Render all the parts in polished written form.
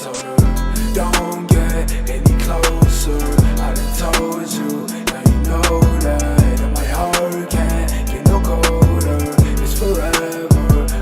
told her, don't get any closer. I done told you, now you know that. And my heart can't get no colder. It's forever,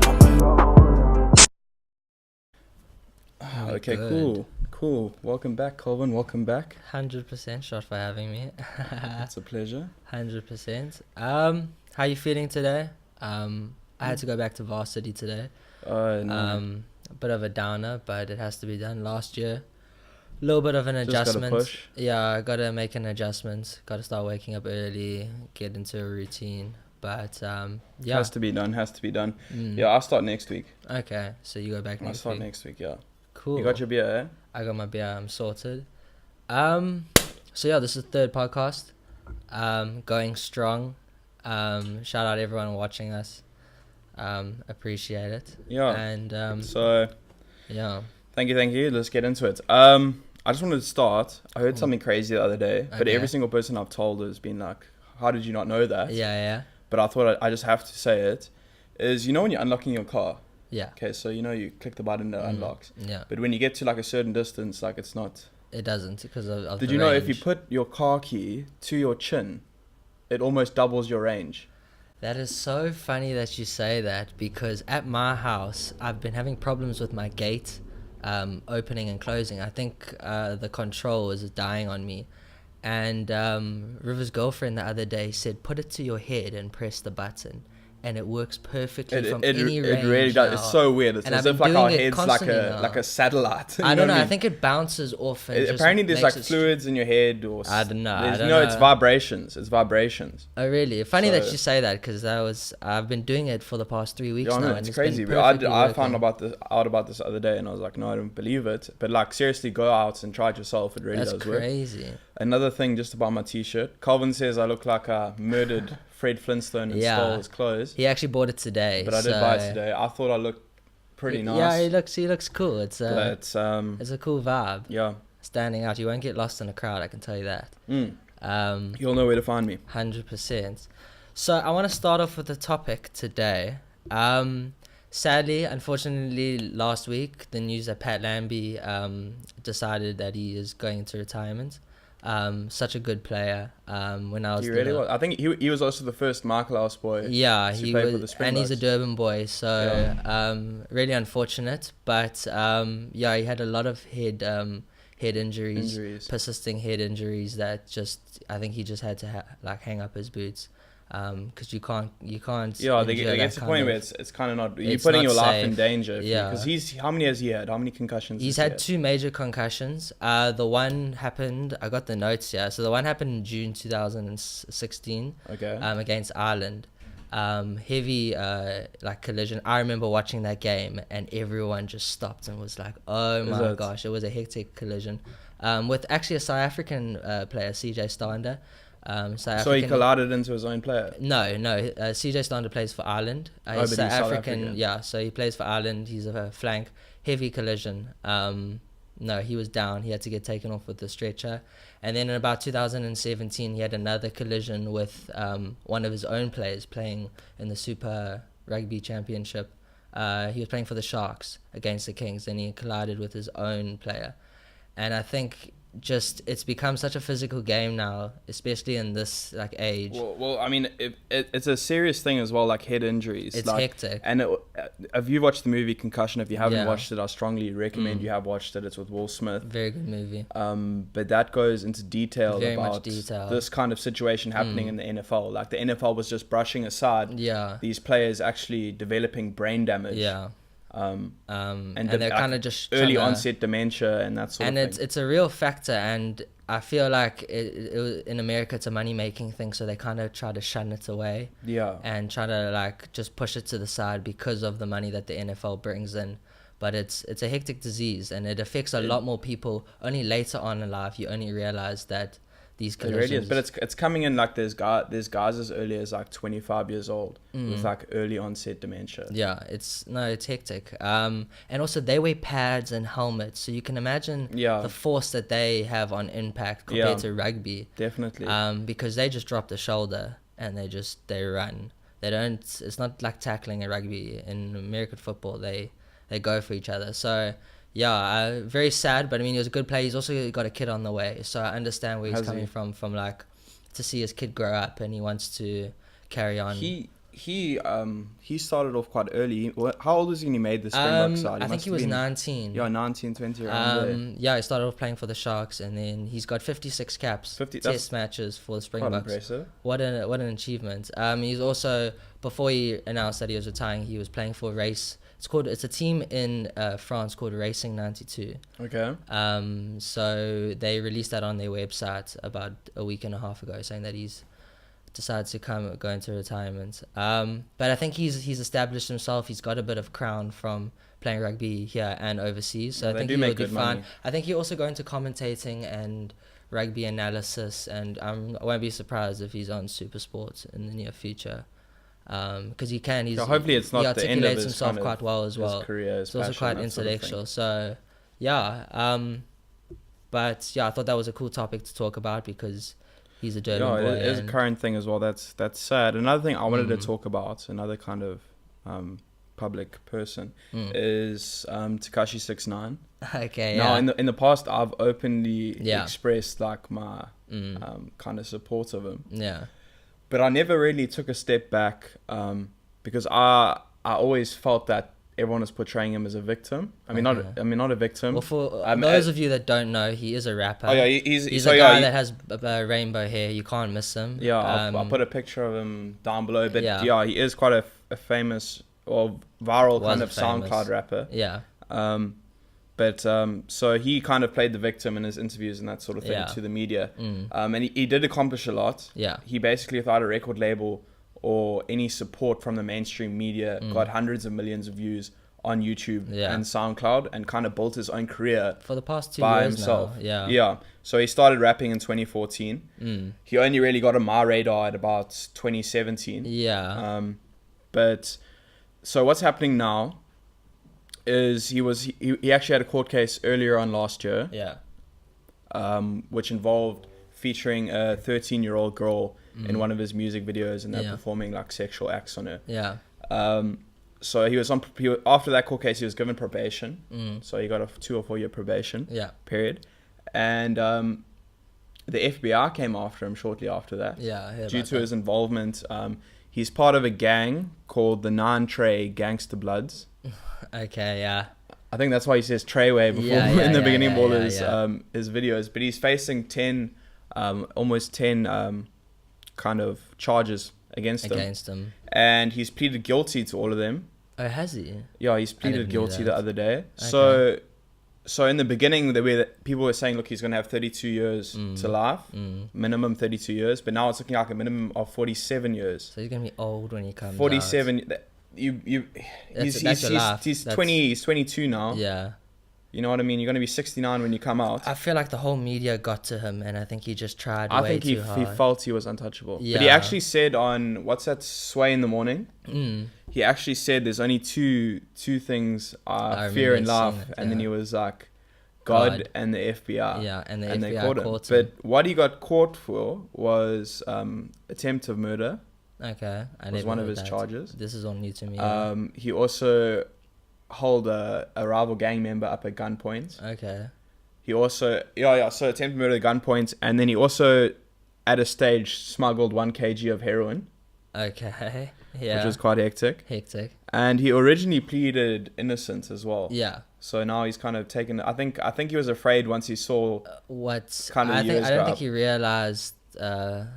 I'm alone. Okay, Good. cool. Welcome back, Colvin. Welcome back. 100% shot for having me. It's a pleasure. 100%. How you feeling today? I had to go back to varsity today. No. A bit of a downer, but it has to be done. Last year, a little bit of an Just gotta adjustment. push. Yeah, I gotta make an adjustment. Gotta start waking up early, get into a routine. But yeah. Has to be done. Mm. Yeah, I'll start next week. Okay, so you go back I'll next start week. next week, yeah. Cool. You got your beer, eh? I got my beer. I'm sorted. So yeah, this is the third podcast. Going strong. Shout out everyone watching us. Appreciate it. Yeah. And So, yeah. thank you. Let's get into it. I just wanted to start. I heard something crazy the other day, but Okay. every single person I've told has been like, how did you not know that? Yeah. But I thought I just have to say it. Is, when you're unlocking your car, Yeah. okay, so you click the button that unlocks. Yeah. But when you get to like a certain distance, like it's not. It doesn't because of Did the you know if you range. put your car key to your chin, it almost doubles your range? That is so funny that you say that, because at my house I've been having problems with my gate opening and closing. I think the control is dying on me. And River's girlfriend the other day said, put it to your head and press the button. And it works perfectly from any range. It really does. now. It's so weird. It's And as I've if been like our doing it head's constantly now. like a satellite. I don't know. what I think it bounces off. And just apparently there's makes like it fluids in your head, or I don't know. It's vibrations. It's vibrations. Oh really? Funny that So- you say that, because I've been doing it for the past 3 weeks Yeah, I know, now. it's and crazy. It's been But perfectly I found working. out about this the other day, and I was like, no, I don't believe it. But like seriously, go out and try it yourself. It really That's does work. crazy. Another thing, just about my t-shirt. Calvin says I look like a murdered Fred Flintstone and Yeah. stole his clothes. He actually bought it today. But I did buy it today. I thought I looked pretty nice. Yeah, he looks cool. It's But it's a cool vibe. yeah. Standing out. You won't get lost in a crowd, I can tell you that. You'll know where to find me. 100%. So I want to start off with the topic today. Sadly, unfortunately, last week, the news that Pat Lambie decided that he is going into retirement. Such a good player. When I was He really was. I think he was also the first Michael House boy. Yeah, to he play for was, the and he's a Springboks. Durban boy, so really unfortunate. But yeah, he had a lot of head injuries, persisting head injuries that I think he just had to hang up his boots, because you can't. Yeah, endure it that gets to the kind point of- where it's kind of not. You're it's putting not your life in safe. danger. Yeah. Because how many has he had? How many concussions? He's has he had 2 major concussions. The one happened. I got the notes here. So the one happened in June 2016. Okay. Against Ireland. Heavy collision. I remember watching that game and everyone just stopped and was like, "Oh my gosh!" It was a hectic collision. With actually a South African player, 6ix9ine. So he collided into his own player. No. CJ plays for Ireland. But He's he's South South African. African. Yeah, so he plays for Ireland. He's a flank. Heavy collision. No, he was down. He had to get taken off with the stretcher. And then in about 2017, he had another collision with one of his own players playing in the Super Rugby Championship. He was playing for the Sharks against the Kings, and he collided with his own player. And I think it's become such a physical game now, especially in this age. Well, I mean, it's a serious thing as well, like head injuries. It's hectic. And if you watched the movie Concussion, if you haven't Yeah. watched it, I strongly recommend you have watched it. It's with Will Smith. Very good movie. But that goes into detail Very much about detail. this kind of situation happening in the NFL. Like the NFL was just brushing aside Yeah. these players actually developing brain damage. Yeah. And they're kind of just early tryna- onset dementia and that sort and of thing. it's a real factor, and I feel like in America it's a money making thing, so they kind of try to shun it away Yeah. and try to just push it to the side because of the money that the NFL brings in. But it's a hectic disease, and it affects a lot more people. Only later on in life you only realize that these It collisions. really is, but it's coming in like there's guys as early as like 25 years old with like early onset dementia. Yeah, it's hectic. And also they wear pads and helmets, so you can imagine the force that they have on impact compared to rugby. Definitely. Because they just drop the shoulder and they run. They don't. It's not like tackling a rugby in American football. They go for each other. So very sad, but I mean, he was a good player. He's also got a kid on the way, so I understand where he's Has coming he? from like to see his kid grow up, and he wants to carry on. He started off quite early. How old was he when he made the Springbok side? I think he was 19. Yeah, 19, 20 around there. Yeah, he started off playing for the Sharks, and then he's got 56 caps, 50 test matches for the Quite Springboks. impressive. What an achievement. He's also, before he announced that he was retiring, he was playing for a race. It's a team in France called Racing 92. Okay. So they released that on their website about a week and a half ago, saying that he's decided to go into retirement. But I think he's established himself. He's got a bit of crown from playing rugby here and overseas. So Yeah, I they think do he'll make do good fine. money. I think he'll also go into commentating and rugby analysis, and I won't be surprised if he's on Super Sports in the near future. Because he can. Hopefully it's not he the end of articulates his himself kind of quite well as well. His career, his He's also passion, quite that sort of thing. intellectual. So yeah. But yeah, I thought that was a cool topic to talk about because he's a Durban boy. It is a current thing as well. That's sad. Another thing I wanted to talk about, another kind of public person, is Tekashi 6ix9ine. Okay. Now, Yeah. in the past, I've openly Yeah. expressed like my kind of support of him, Yeah. but I never really took a step back because I always felt that everyone is portraying him as a victim. I mean, not a victim. Well, for Um, those of you that don't know, he is a rapper. Oh yeah, he's He's so a yeah, guy that has rainbow hair. You can't miss him. Yeah, I'll put a picture of him down below. But Yeah. yeah, he is quite a famous or viral Was kind a of famous. SoundCloud rapper. Yeah. So he kind of played the victim in his interviews and that sort of thing Yeah. to the media. And he did accomplish a lot. Yeah. He basically, without a record label or any support from the mainstream media, got hundreds of millions of views on YouTube Yeah. and SoundCloud and kind of built his own career For the past 2 by years himself. now. Yeah. Yeah. So he started rapping in 2014. He only really got on my radar at about 2017. Yeah. But so what's happening now is he actually had a court case earlier on last year, Yeah. which involved featuring a 13-year-old girl in one of his music videos, and they're Yeah. performing like sexual acts on her. Yeah. So after that court case, he was given probation. So he got a 2 or 4 year probation Yeah. period, and the FBI came after him shortly after that. Yeah. I heard Due about to that. his involvement. He's part of a gang called the 9 Trey Gangster Bloods. Okay. Yeah. I think that's why he says Treyway before Yeah, in the yeah, beginning yeah, of all yeah, his videos. But he's facing 10, almost 10 kind of charges against him. And he's pleaded guilty to all of them. Oh, has he? Yeah, he's didn't pleaded know guilty the that. other day. Okay. So in the beginning, people were saying, look, he's going to have 32 years to life, minimum 32 years. But now it's looking like a minimum of 47 years. So he's gonna be old when he comes 47. out. He's That's your life. he's That's- 20. He's 22 now. Yeah. You know what I mean? You're going to be 69 when you come out. I feel like the whole media got to him, and I think he just tried I way think he too hard. felt he was untouchable. Yeah. But he actually said on what's that Sway in the Morning? He actually said there's only two things I fear in remember life, seeing it, and then yeah. he was like God God. and the FBI. Yeah, and the they FBI caught caught him. him. But what he got caught for was attempt of murder. Okay, I Was never one of heard his that. charges. This is all new to me. He also held a rival gang member up at gunpoint. Okay. He also so attempted murder at gunpoint, and then he also at a stage smuggled 1 kg of heroin, Okay. Yeah. which was quite hectic. hectic. And he originally pleaded innocent as well. Yeah. So now he's kind of taken. I think he was afraid once he saw. What? Kind of I years don't go think up. he realized. The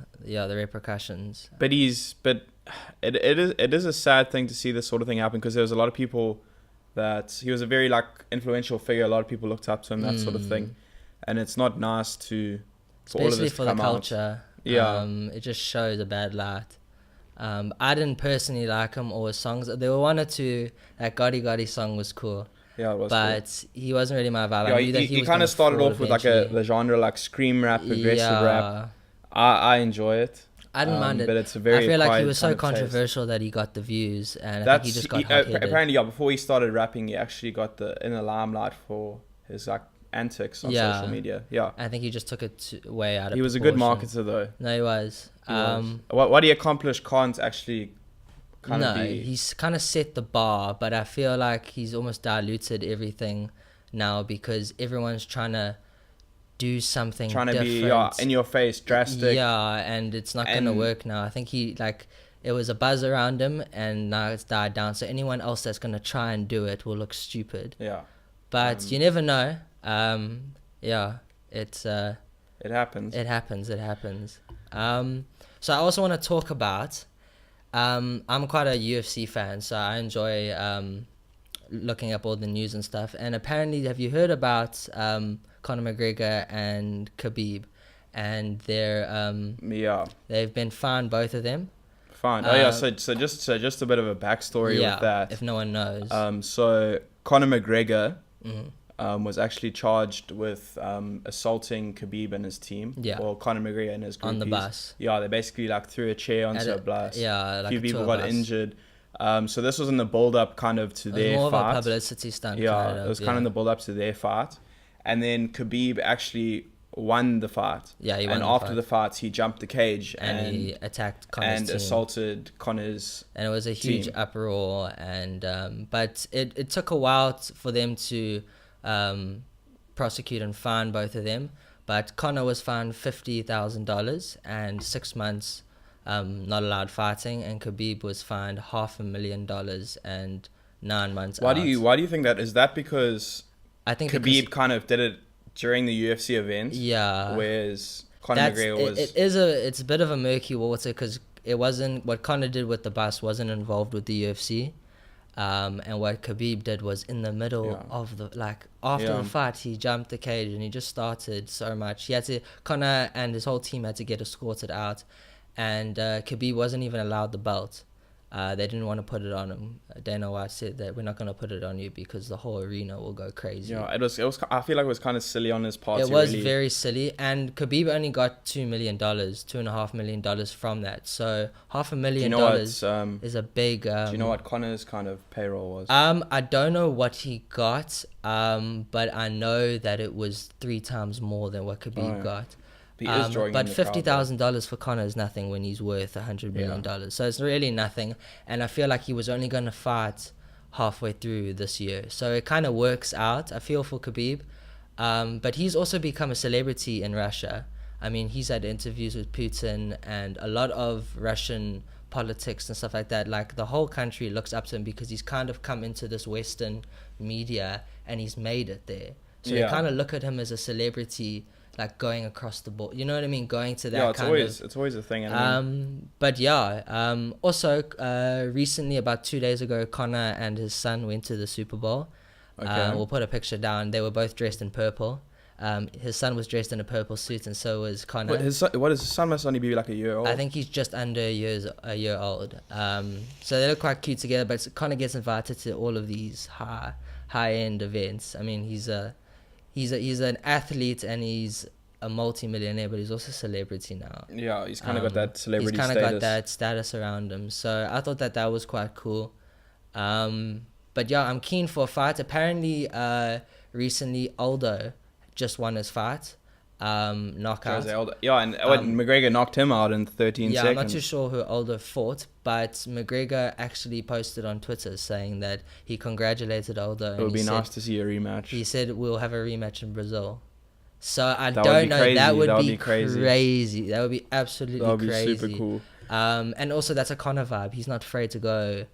repercussions. But it is a sad thing to see this sort of thing happen, because there was a lot of people that he was a very like influential figure. A lot of people looked up to him, that sort of thing, and it's not nice for all of Especially this for to the come out. culture. Yeah. It just shows a bad light. I didn't personally like him or his songs. There were 1 or 2. That Gotti Gotti song was cool, Yeah, it was. but he wasn't really my vibe. cool. I Yeah, knew that he was kind gonna of started fall off with like eventually. the genre like scream rap, aggressive rap. I enjoy it. I didn't mind it. But it's a very I feel like he acquired was so kind of taste. controversial that he got the views, and I think he just got hot-headed. Apparently, yeah. Before he started rapping, he actually got in the limelight for his like antics on Yeah. social media. Yeah, I think he just took it way out of he was a good proportion. marketer though. No, he was. He was. What he accomplished can't actually kind no, of be. he's kind of set the bar, but I feel like he's almost diluted everything now because everyone's trying to do something Trying to different. be in your face, drastic. Yeah, and it's not going to work now. I think it was a buzz around him, and now it's died down. So anyone else that's going to try and do it will look stupid. Yeah. But you never know. It's It happens. It happens. So I also want to talk about. I'm quite a UFC fan, so I enjoy looking up all the news and stuff. And apparently, have you heard about Conor McGregor and Khabib? And they've been fined, both of them. Fine. So just a bit of a backstory with that. If no one knows. So Conor McGregor was actually charged with assaulting Khabib and his team. Yeah. Or Conor McGregor and his groupies. On the bus. Yeah, they basically threw a chair onto a bus. Yeah, a few people got injured. So this was in the build-up kind of to their fight. More of a publicity stunt. Yeah, it was kind of in the build-up to their fight. And then Khabib actually won the fight. Yeah, he won. And after the fight, he jumped the cage and he attacked Conor's team. Assaulted Conor's and it was a huge uproar. And but it took a while for them to prosecute and fine both of them. But Conor was fined $50,000 and 6 months not allowed fighting, and Khabib was fined $500,000 and 9 months. Why do you think that is? That because I think Khabib kind of did it during the UFC event. Yeah. Whereas Conor McGregor was. It's a bit of a murky water because it wasn't what Conor did with the bus wasn't involved with the UFC. And what Khabib did was in the middle of the after the fight, he jumped the cage and he just started so much. Conor and his whole team had to get escorted out, and Khabib wasn't even allowed the belt. They didn't want to put it on him. Dana White said that we're not going to put it on you because the whole arena will go crazy. Yeah, it was. I feel like it was kind of silly on his part. It was very silly, and Khabib only got $2.5 million from that. So $500,000 is a big. Do you know what Conor's kind of payroll was? I don't know what he got. But I know that it was 3 times more than what Khabib got. But $50,000 for Conor is nothing when he's worth $100 million. So it's really nothing. And I feel like he was only going to fight halfway through this year. So it kind of works out. I feel for Khabib. But he's also become a celebrity in Russia. I mean, he's had interviews with Putin and a lot of Russian politics and stuff like that. Like, the whole country looks up to him because he's kind of come into this Western media and he's made it there. So they kind of look at him as a celebrity, like going across the board, you know what I mean? Going to that it's always a thing. Also, recently, about 2 days ago, Conor and his son went to the Super Bowl. Okay. We'll put a picture down. They were both dressed in purple. His son was dressed in a purple suit, and so was Conor. His son must only be like a year old? I think he's just under a year old. So they look quite cute together. But Conor gets invited to all of these high end events. I mean, he's an athlete and he's a multi-millionaire, but he's also a celebrity now. Yeah, he's kind of got that celebrity status. He's kind of got that status around him. So I thought that was quite cool. But yeah, I'm keen for a fight. Apparently, recently, Aldo just won his fight. Knockout. Yeah, and McGregor knocked him out in 13 seconds. Yeah, I'm not too sure who Aldo fought, but McGregor actually posted on Twitter saying that he congratulated Aldo. It would be nice to see a rematch. He said we'll have a rematch in Brazil. So I don't know. That would be crazy. That would be absolutely crazy. That would be super cool. And also that's a Conor vibe. He's not afraid to go.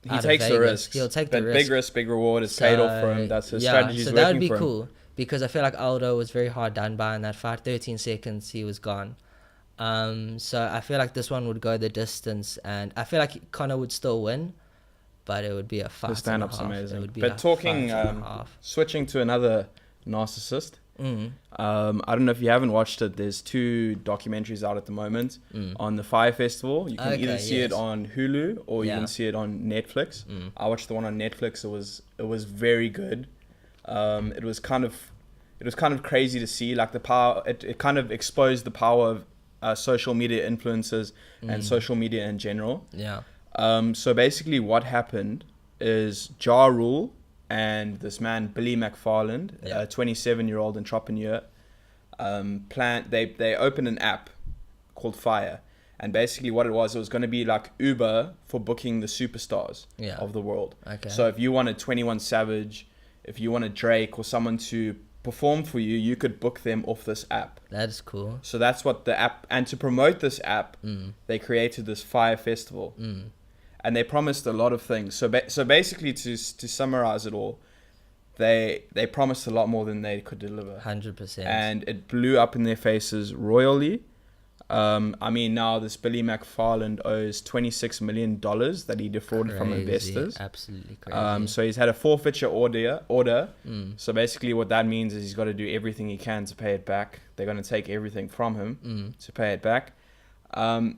He takes the risks. He'll take the risk. Big risk, big reward is paid off for him. That's his strategy. So that would be cool. Because I feel like Aldo was very hard done by in that fight. 13 seconds, he was gone. So I feel like this one would go the distance, and I feel like Conor would still win, but it would be a fight. The stand-up's amazing. But talking, switching to another narcissist. I don't know if you haven't watched it. There's 2 documentaries out at the moment on the Fyre Festival. You can either see it on Hulu or you can see it on Netflix. I watched the one on Netflix. It was very good. It was kind of crazy to see, like the power. It kind of exposed the power of social media influencers and social media in general. Yeah. So basically, what happened is Ja Rule and this man Billy McFarland, a 27-year-old entrepreneur, they opened an app called Fyre. And basically what it was going to be like Uber for booking the superstars of the world. Okay. So if you wanted 21 Savage, if you wanted Drake or someone to perform for you, you could book them off this app. That is cool. So that's what the app, and to promote this app, they created this Fyre festival, and they promised a lot of things. So basically, to summarize it all, they promised a lot more than they could deliver. 100%. And it blew up in their faces royally. I mean, now this Billy McFarland owes $26 million that he defrauded from investors. Absolutely crazy. So he's had a forfeiture order. So basically what that means is he's got to do everything he can to pay it back. They're going to take everything from him to pay it back. And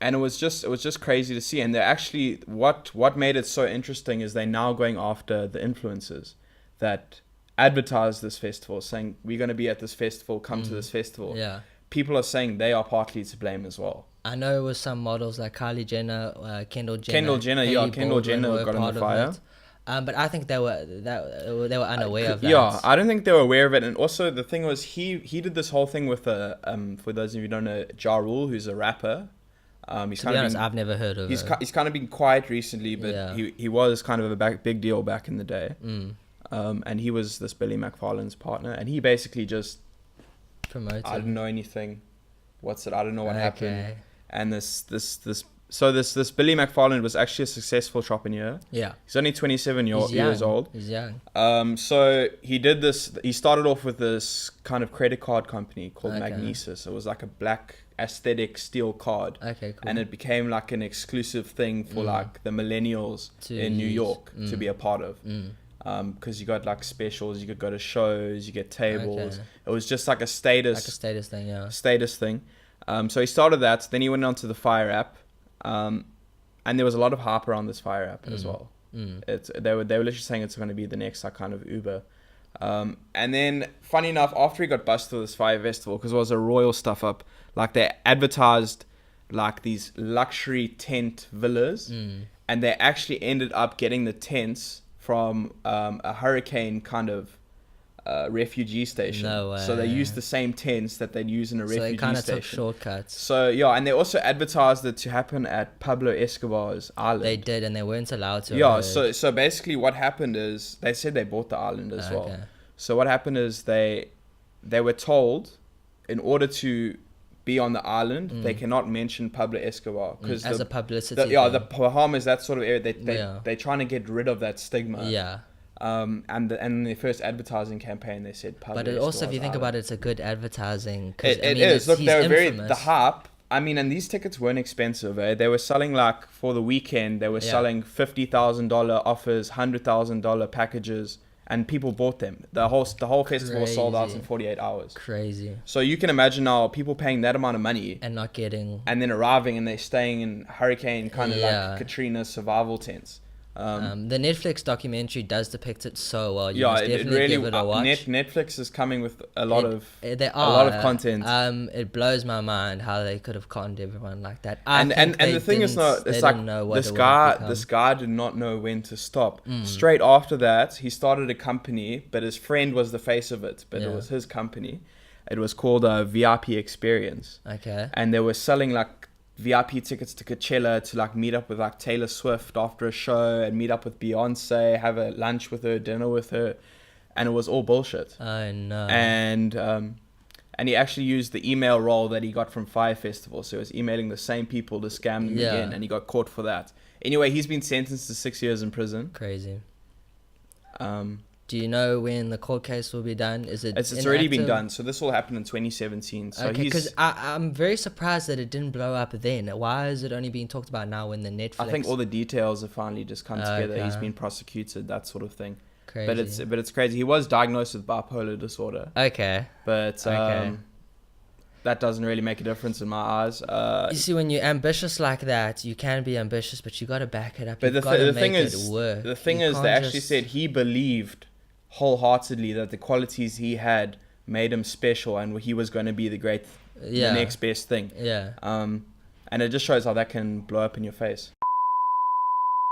it was just crazy to see. And they're actually, what made it so interesting is they're now going after the influencers that advertise this festival, saying, we're going to be at this festival, come to this festival. Yeah. People are saying they are partly to blame as well. I know it was some models like Kylie Jenner, Kendall Jenner. Kendall Jenner got on the fire. But I think they were unaware of that. Yeah, I don't think they were aware of it. And also the thing was, he did this whole thing with for those of you who don't know, Ja Rule, who's a rapper. To be honest, I've never heard of it. He's kind of been quiet recently, but he was kind of a big deal back in the day. And he was this Billy McFarland's partner, and he basically just promoted. I don't know anything. I don't know what happened. And this Billy McFarland was actually a successful entrepreneur. Yeah. He's only 27 years old. He's young. So he did this. He started off with this kind of credit card company called Magnesis. It was like a black aesthetic steel card. Okay, cool. And it became like an exclusive thing for like the millennials in New York to be a part of. Because you got like specials, you could go to shows, you get tables. It was just like a status thing, yeah. Status thing. So he started that. Then he went on to the Fyre app, and there was a lot of hype around this Fyre app as well. They were literally saying it's going to be the next like kind of Uber. And then, funny enough, after he got busted with this Fyre festival, because it was a royal stuff up, like they advertised like these luxury tent villas, and they actually ended up getting the tents from a hurricane kind of refugee station. No way. So they used the same tents that they'd use in a refugee station. So they kind of took shortcuts. So yeah, and they also advertised it to happen at Pablo Escobar's island. They did, and they weren't allowed to. Yeah, so basically what happened is they said they bought the island as well. So what happened is they were told in order to be on the island, they cannot mention Pablo Escobar because as a publicity. The Bahamas, that sort of area, they're trying to get rid of that stigma. Yeah. And their first advertising campaign, they said Pablo But also, if you think island. about it, it's a good advertising. It is. Look, they were the hype. I mean, and these tickets weren't expensive. They were selling like for the weekend. They were selling $50,000 offers, $100,000 packages. And people bought them. The whole festival sold out in 48 hours. Crazy. So you can imagine now people paying that amount of money and not getting, and then arriving and they're staying in hurricane kind of like Katrina survival tents. The Netflix documentary does depict it so well. You must definitely really, give it a watch. Netflix is coming with a lot of content. It blows my mind how they could have conned everyone like that. And the thing is, it's like this guy did not know when to stop. Straight after that, he started a company, but his friend was the face of it. But it was his company. It was called VIP Experience. Okay. And they were selling like VIP tickets to Coachella to like meet up with like Taylor Swift after a show and meet up with Beyonce, have a lunch with her, dinner with her, and it was all bullshit. I know. And he actually used the email role that he got from Fyre Festival, so he was emailing the same people to scam them again, and he got caught for that. Anyway, he's been sentenced to 6 years in prison. Crazy. Do you know when the court case will be done? It's already been done. So this all happened in 2017. So because I'm very surprised that it didn't blow up then. Why is it only being talked about now when the Netflix? I think all the details have finally just come together. Okay. He's been prosecuted, that sort of thing. Crazy. But it's crazy. He was diagnosed with bipolar disorder. Okay. But that doesn't really make a difference in my eyes. You see, when you're ambitious like that, you can be ambitious, but you got to back it up. But the thing is, they actually said he believed wholeheartedly that the qualities he had made him special and he was going to be the next best thing. Yeah. And it just shows how that can blow up in your face.